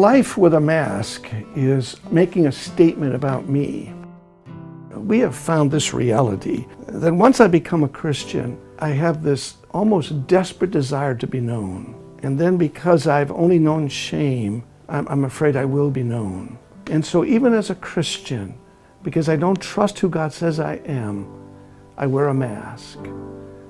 Life with a mask is making a statement about me. We have found this reality that once I become a Christian, I have this almost desperate desire to be known. And then because I've only known shame, I'm afraid I will be known. And so even as a Christian, because I don't trust who God says I am, I wear a mask.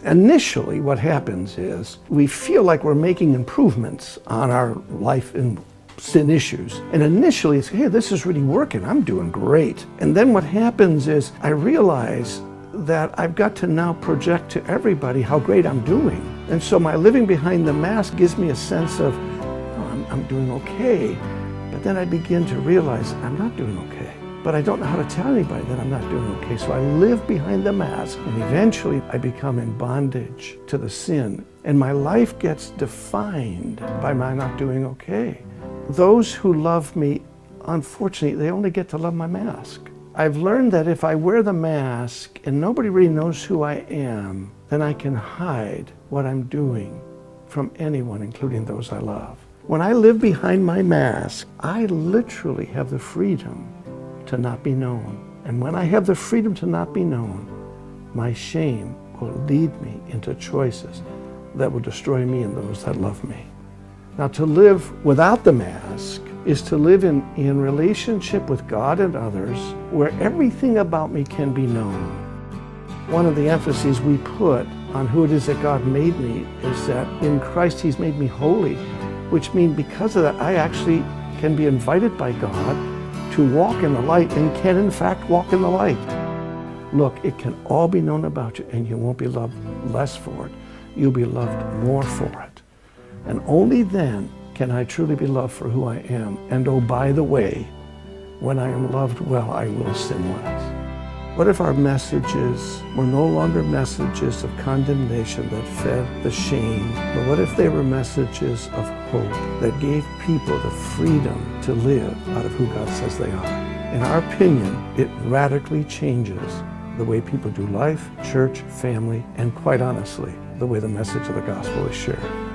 Initially, what happens is we feel like we're making improvements on our life and sin issues. And initially it's, hey, this is really working. I'm doing great. And then what happens is I realize that I've got to now project to everybody how great I'm doing. And so my living behind the mask gives me a sense of, oh, I'm doing okay. But then I begin to realize I'm not doing okay. But I don't know how to tell anybody that I'm not doing okay. So I live behind the mask, and eventually I become in bondage to the sin. And my life gets defined by my not doing okay. Those who love me, unfortunately, they only get to love my mask. I've learned that if I wear the mask and nobody really knows who I am, then I can hide what I'm doing from anyone, including those I love. When I live behind my mask, I literally have the freedom to not be known. And when I have the freedom to not be known, my shame will lead me into choices that will destroy me and those that love me. Now, to live without the mask is to live in relationship with God and others where everything about me can be known. One of the emphases we put on who it is that God made me is that in Christ He's made me holy, which means because of that I actually can be invited by God to walk in the light and can in fact walk in the light. Look, it can all be known about you and you won't be loved less for it. You'll be loved more for it. And only then can I truly be loved for who I am. And oh, by the way, when I am loved well, I will sin less. What if our messages were no longer messages of condemnation that fed the shame, but what if they were messages of hope that gave people the freedom to live out of who God says they are? In our opinion, it radically changes the way people do life, church, family, and quite honestly, the way the message of the gospel is shared.